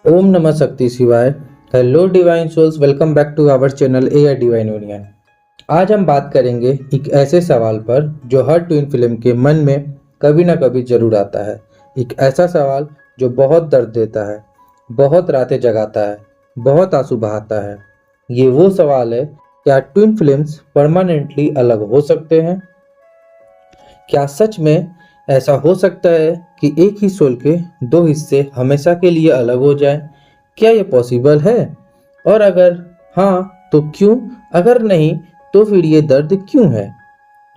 ओम नमः शक्ति शिवाय। Hello divine souls, welcome back to our channel a divine union. आज हम बात करेंगे एक ऐसे सवाल पर जो हर ट्विन फिल्म के मन में कभी ना कभी जरूर आता है। एक ऐसा सवाल जो बहुत दर्द देता है, बहुत रातें जगाता है, बहुत आंसू बहाता है। ये वो सवाल है, क्या ट्विन फिल्म्स परमानेंटली अलग हो सकते हैं? क्या सच में ऐसा हो सकता है कि एक ही सोल के दो हिस्से हमेशा के लिए अलग हो जाएं? क्या ये पॉसिबल है? और अगर हाँ तो क्यों? अगर नहीं तो फिर ये दर्द क्यों है?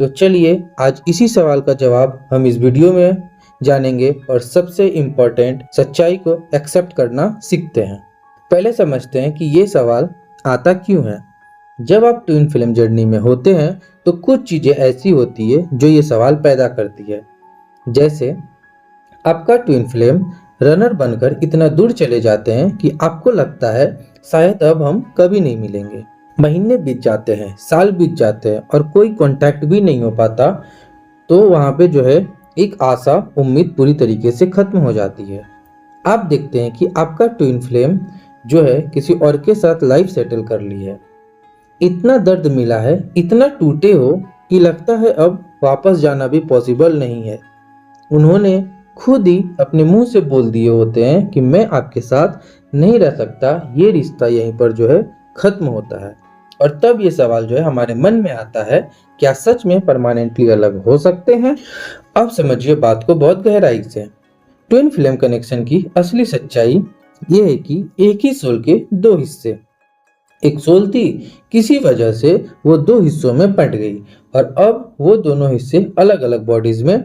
तो चलिए आज इसी सवाल का जवाब हम इस वीडियो में जानेंगे और सबसे इम्पोर्टेंट सच्चाई को एक्सेप्ट करना सीखते हैं। पहले समझते हैं कि ये सवाल आता क्यों है। जब आप ट्विन फिल्म जर्नी में होते हैं तो कुछ चीजें ऐसी होती है जो ये सवाल पैदा करती है। जैसे आपका ट्विन फ्लेम रनर बनकर इतना दूर चले जाते हैं कि आपको लगता है शायद अब हम कभी नहीं मिलेंगे। महीने बीत जाते हैं, साल बीत जाते हैं और कोई कांटेक्ट भी नहीं हो पाता। तो वहाँ पे जो है एक आशा, उम्मीद पूरी तरीके से खत्म हो जाती है। आप देखते हैं कि आपका ट्विन फ्लेम जो है किसी और के साथ लाइफ सेटल कर ली है। इतना दर्द मिला है, इतना टूटे हो कि लगता है अब वापस जाना भी पॉसिबल नहीं है। उन्होंने खुद ही अपने मुंह से बोल दिए होते हैं कि मैं आपके साथ नहीं रह सकता, ये रिश्ता यहीं पर जो है खत्म होता है। और तब ये सवाल जो है हमारे मन में आता है, क्या सच में परमानेंटली अलग हो सकते हैं? अब समझिए बात को बहुत गहराई से। ट्विन फ्लेम कनेक्शन की असली सच्चाई ये है कि एक ही सोल के दो हिस्से, एक सोल थी, किसी वजह से वो दो हिस्सों में बंट गई और अब वो दोनों हिस्से अलग अलग बॉडीज में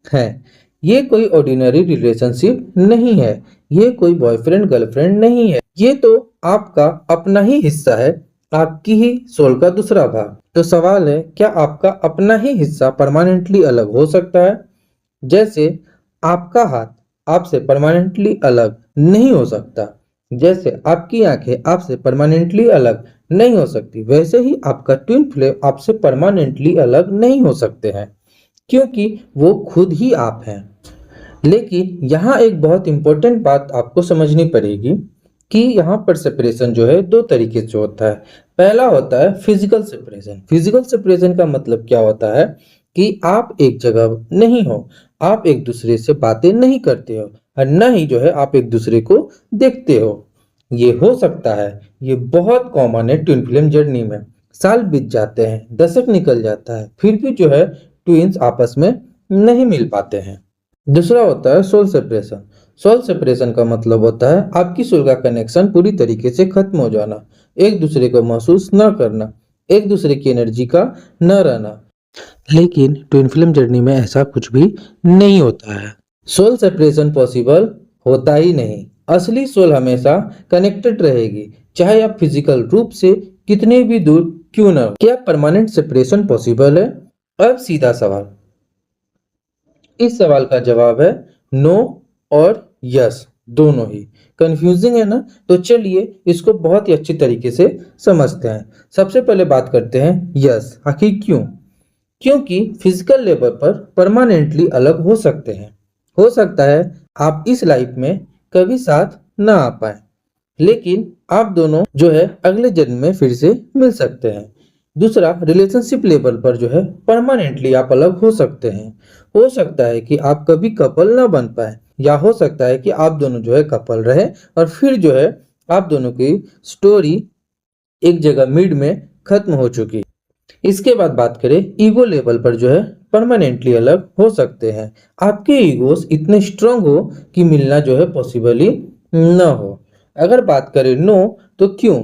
हैं। ये कोई ऑर्डिनरी रिलेशनशिप नहीं है, ये कोई बॉयफ्रेंड गर्लफ्रेंड नहीं है, ये तो आपका अपना ही हिस्सा है, आपकी ही सोल का दूसरा भाग। तो सवाल है, क्या आपका अपना ही हिस्सा परमानेंटली अलग हो सकता है? जैसे आपका हाथ आपसे परमानेंटली अलग नहीं हो सकता, जैसे आपकी आंखें आपसे परमानेंटली अलग नहीं हो सकती, वैसे ही आपका ट्विन फ्लेम आपसे परमानेंटली अलग नहीं हो सकते हैं, क्योंकि वो खुद ही आप हैं। लेकिन यहाँ एक बहुत इंपॉर्टेंट बात आपको समझनी पड़ेगी कि यहाँ पर सेपरेशन जो है दो तरीके से होता है। पहला होता है फिजिकल सेपरेशन। फिजिकल सेपरेशन का मतलब क्या होता है कि आप एक जगह नहीं हो, आप एक दूसरे से बातें नहीं करते हो और न ही जो है आप एक दूसरे को देखते हो। ये हो सकता है, ये बहुत कॉमन है ट्विन फ्लेम जर्नी में। साल बीत जाते हैं, दशक निकल जाता है, फिर भी जो है ट्विन्स आपस में नहीं मिल पाते हैं। दूसरा होता है सोल सेपरेशन। सोल सेपरेशन का मतलब होता है आपकी सोल का कनेक्शन पूरी तरीके से खत्म हो जाना, एक दूसरे को महसूस न करना, एक दूसरे की एनर्जी का न रहना। लेकिन ट्विन फिल्म जर्नी में ऐसा कुछ भी नहीं होता है। सोल सेपरेशन पॉसिबल होता ही नहीं। असली सोल हमेशा कनेक्टेड रहेगी, चाहे आप फिजिकल रूप से कितने भी दूर क्यों ना हो। क्या परमानेंट सेपरेशन पॉसिबल है? अब सीधा सवाल, इस सवाल का जवाब है नो और यस, दोनों ही। कंफ्यूजिंग है ना? तो चलिए इसको बहुत ही अच्छी तरीके से समझते हैं। सबसे पहले बात करते हैं यस। आखिर क्यों? क्योंकि फिजिकल लेवल पर परमानेंटली अलग हो सकते हैं। हो सकता है आप इस लाइफ में कभी साथ ना आ पाए, लेकिन आप दोनों जो है अगले जन्म में फिर से मिल सकते हैं। दूसरा, रिलेशनशिप लेवल पर जो है परमानेंटली आप अलग हो सकते हैं। हो सकता है कि आप कभी कपल ना बन पाए, या हो सकता है कि आप दोनों जो है कपल रहे और फिर जो है आप दोनों की स्टोरी एक जगह मिड में खत्म हो चुकी। इसके बाद बात करें ईगो लेवल पर जो है परमानेंटली अलग हो सकते हैं। आपके ईगोस इतने स्ट्रांग हो कि मिलना जो है पॉसिबल ही न हो। अगर बात करें नो, तो क्यों?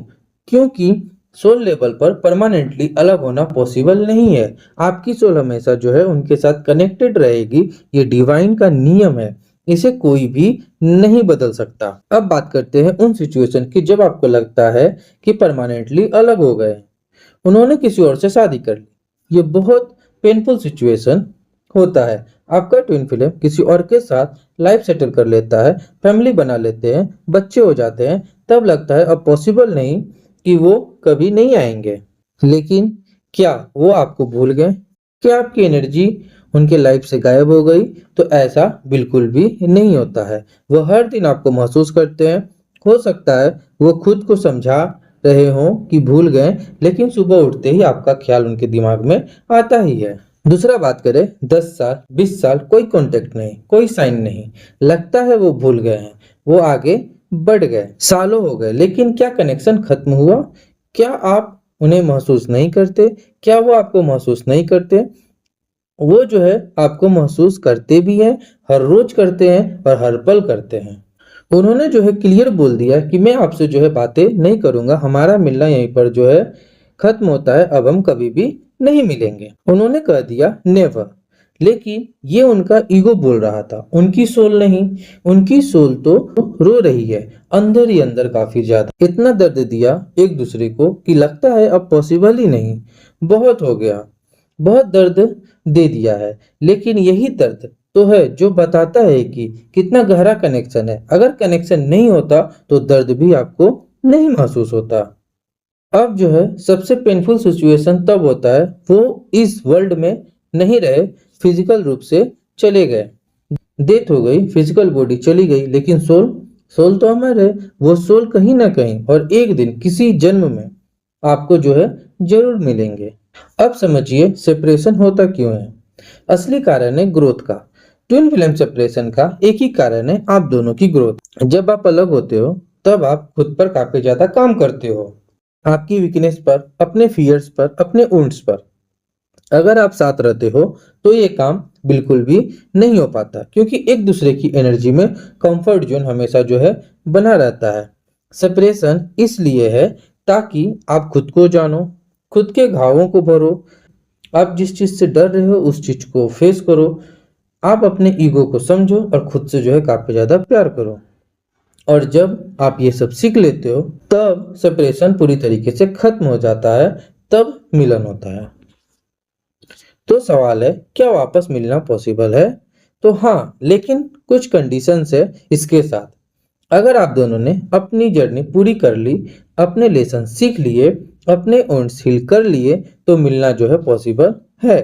क्योंकि सोल लेवल पर परमानेंटली अलग होना पॉसिबल नहीं है। आपकी सोल हमेशा जो है उनके साथ कनेक्टेड रहेगी, ये डिवाइन का नियम है, इसे कोई भी नहीं बदल सकता। अब बात करते हैं उन सिचुएशन की जब आपको लगता है कि परमानेंटली अलग हो गए, उन्होंने किसी और से शादी कर ली। ये बहुत पेनफुल सिचुएशन होता है। आपका ट्विन फ्लेम किसी और के साथ लाइफ सेटल कर लेता है, फैमिली बना लेते हैं, बच्चे हो जाते हैं, तब लगता है अब पॉसिबल नहीं कि वो कभी नहीं आएंगे। लेकिन क्या वो आपको भूल गए? क्या आपकी एनर्जी उनके लाइफ से गायब हो गई? तो ऐसा बिल्कुल भी नहीं होता है। वो हर दिन आपको महसूस करते हैं, हो सकता है वो खुद को समझा रहे हों कि भूल गए, लेकिन सुबह उठते ही आपका ख्याल उनके दिमाग में आता ही है। दूसरा बात करें, 10 साल 20 साल कोई कांटेक्ट नहीं, कोई साइन नहीं, लगता है वो भूल गए हैं, वो आगे बढ़ गए, सालों हो गए, लेकिन क्या कनेक्शन खत्म हुआ? क्या आप उन्हें महसूस नहीं करते? क्या वो आपको महसूस नहीं करते? वो जो है आपको महसूस करते भी हैं, हर रोज करते हैं और हर पल करते हैं। उन्होंने जो है क्लियर बोल दिया कि मैं आपसे जो है बातें नहीं करूंगा, हमारा मिलना यहीं पर जो है खत्म होता है, अब हम कभी भी नहीं मिलेंगे। उन्होंने कह दिया नेवर। लेकिन ये उनका ईगो बोल रहा था, उनकी सोल नहीं। उनकी सोल तो रो रही है, अंदर ही अंदर काफी ज्यादा। इतना दर्द दिया एक दूसरे को कि लगता है अब पॉसिबल ही नहीं, बहुत हो गया, बहुत दर्द दे दिया है। लेकिन यही दर्द तो है जो बताता है कि कितना गहरा कनेक्शन है। अगर कनेक्शन नहीं होता तो दर्द भी आपको नहीं महसूस होता। अब जो है सबसे पेनफुल सिचुएशन तब होता है वो इस वर्ल्ड में नहीं रहे, फिजिकल रूप से चले गए, डेथ हो गई, फिजिकल बॉडी चली गई, लेकिन सोल, सोल तो अमर है। वो सोल कहीं ना कहीं और एक दिन किसी जन्म में आपको जो है जरूर मिलेंगे। अब समझिए सेपरेशन होता क्यों है। असली कारण है ग्रोथ का। ट्विन फ्लेम सेपरेशन का एक ही कारण है, आप दोनों की ग्रोथ। जब आप अलग होते हो तब आप खुद पर काफी ज्यादा काम करते हो, आपकी वीकनेस पर, अपने फियर्स पर, अपने वुंड्स पर। अगर आप साथ रहते हो तो ये काम बिल्कुल भी नहीं हो पाता, क्योंकि एक दूसरे की एनर्जी में कंफर्ट जोन हमेशा जो है बना रहता है। सेपरेशन इसलिए है ताकि आप खुद को जानो, खुद के घावों को भरो, आप जिस चीज से डर रहे हो उस चीज को फेस करो, आप अपने ईगो को समझो और खुद से जो है काफी ज्यादा प्यार करो। और जब आप ये सब सीख लेते हो तब सेपरेशन पूरी तरीके से खत्म हो जाता है, तब मिलन होता है। तो सवाल है, क्या वापस मिलना पॉसिबल है? तो हाँ, लेकिन कुछ कंडीशंस है इसके साथ। अगर आप दोनों ने अपनी जर्नी पूरी कर ली, अपने लेसन सीख लिए, अपने ओन्स हील कर लिए, तो मिलना जो है पॉसिबल है।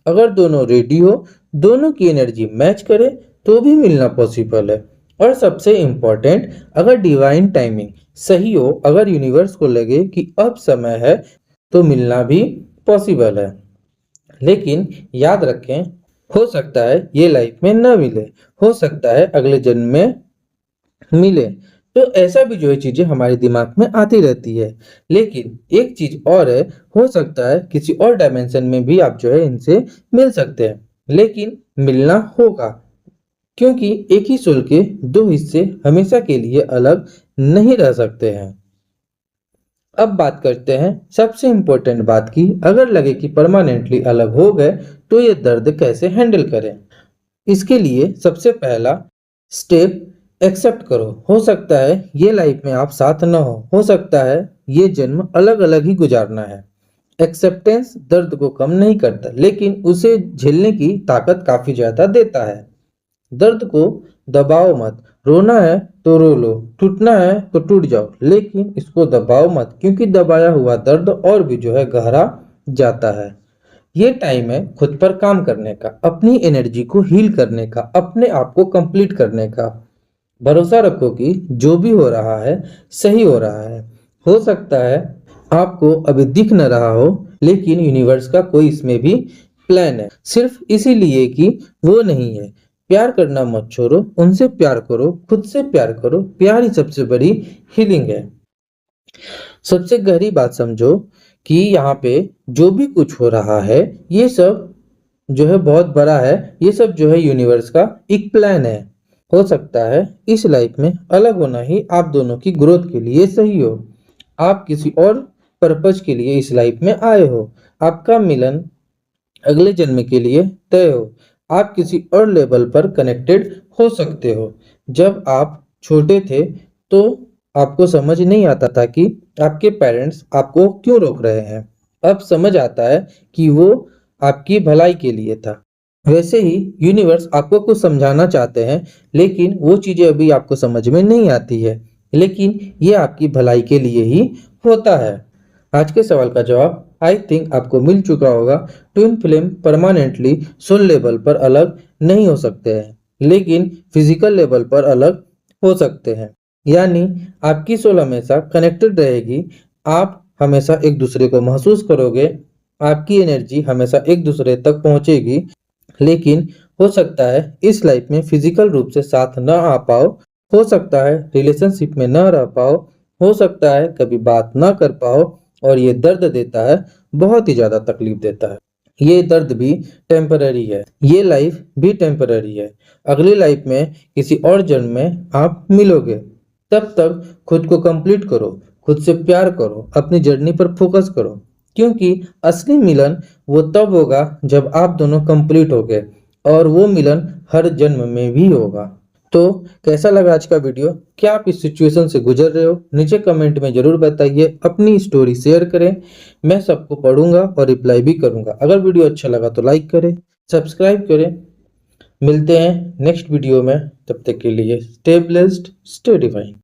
अगर दोनों रेडी हो, दोनों की एनर्जी मैच करे, तो भी मिलना पॉसिबल है। और सबसे इम्पोर्टेंट, अगर डिवाइन टाइमिंग सही हो, अगर यूनिवर्स को लगे कि अब समय है, तो मिलना भी पॉसिबल है। लेकिन याद रखें, हो सकता है ये लाइफ में न मिले, हो सकता है अगले जन्म में मिले। तो ऐसा भी जो है चीजें हमारे दिमाग में आती रहती है। लेकिन एक चीज और है, हो सकता है किसी और डायमेंशन में भी आप जो है इनसे मिल सकते हैं, लेकिन मिलना होगा, क्योंकि एक ही सोल के दो हिस्से हमेशा के लिए अलग नहीं रह सकते हैं। अब बात करते हैं सबसे इम्पोर्टेंट बात की, अगर लगे कि परमानेंटली अलग हो गए तो ये दर्द कैसे हैंडल करें। इसके लिए सबसे पहला स्टेप, एक्सेप्ट करो। हो सकता है ये लाइफ में आप साथ न हो सकता है ये जन्म अलग अलग ही गुजारना है। एक्सेप्टेंस दर्द को कम नहीं करता, लेकिन उसे झेलने की ताकत काफी ज्यादा देता है। दर्द को दबाओ मत, रोना है तो रो लो, टूटना है तो टूट जाओ, लेकिन इसको दबाओ मत, क्योंकि दबाया हुआ दर्द और भी जो है गहरा जाता है। ये टाइम है खुद पर काम करने का, अपनी एनर्जी को हील करने का, अपने आप को कंप्लीट करने का। भरोसा रखो कि जो भी हो रहा है सही हो रहा है। हो सकता है आपको अभी दिख न रहा हो, लेकिन यूनिवर्स का कोई इसमें भी प्लान है, सिर्फ इसीलिए कि वो नहीं है। प्यार करना मत छोड़ो, उनसे प्यार करो, खुद से प्यार करो। प्यार ही सबसे बड़ी हीलिंग है। सबसे गहरी बात समझो कि यहाँ पे जो भी कुछ हो रहा है ये सब जो है बहुत बड़ा है, ये सब जो है यूनिवर्स का एक प्लान है। हो सकता है इस लाइफ में अलग होना ही आप दोनों की ग्रोथ के लिए सही हो, आप किसी और पर्पज के लिए इस लाइफ में आए हो, आपका मिलन अगले जन्म के लिए तय हो, आप किसी और लेवल पर कनेक्टेड हो सकते हो। जब आप छोटे थे तो आपको समझ नहीं आता था कि आपके पेरेंट्स आपको क्यों रोक रहे हैं, अब समझ आता है कि वो आपकी भलाई के लिए था। वैसे ही यूनिवर्स आपको कुछ समझाना चाहते हैं, लेकिन वो चीजें अभी आपको समझ में नहीं आती है, लेकिन ये आपकी भलाई के लिए ही होता है। आज के सवाल का जवाब आई थिंक आपको मिल चुका होगा। Twin flame permanently soul level पर अलग नहीं हो सकते हैं, लेकिन फिजिकल लेवल पर अलग हो सकते हैं। यानी आपकी सोल हमेशा कनेक्टेड रहेगी, आप हमेशा एक दूसरे को महसूस करोगे, आपकी एनर्जी हमेशा एक दूसरे तक पहुंचेगी। लेकिन हो सकता है इस लाइफ में फिजिकल रूप से साथ न आ पाओ, हो सकता है रिलेशनशिप में न रह पाओ, हो सकता है कभी बात न कर पाओ, और ये दर्द देता है, बहुत ही ज़्यादा तकलीफ देता है। ये दर्द भी टेम्पररी है, ये लाइफ भी टेम्पररी है। अगली लाइफ में किसी और जन्म में आप मिलोगे। तब तक खुद को कंप्लीट करो, खुद से प्यार करो, अपनी जर्नी पर फोकस करो, क्योंकि असली मिलन वो तब होगा जब आप दोनों कंप्लीट हो गए, और वो मिलन हर जन्म में भी होगा। तो कैसा लगा आज का वीडियो? क्या आप इस सिचुएशन से गुजर रहे हो? नीचे कमेंट में जरूर बताइए, अपनी स्टोरी शेयर करें। मैं सबको पढ़ूंगा और रिप्लाई भी करूंगा। अगर वीडियो अच्छा लगा तो लाइक करें, सब्सक्राइब करें। मिलते हैं नेक्स्ट वीडियो में, तब तक के लिए स्टे ब्लेस्ड, स्टे डिवाइन।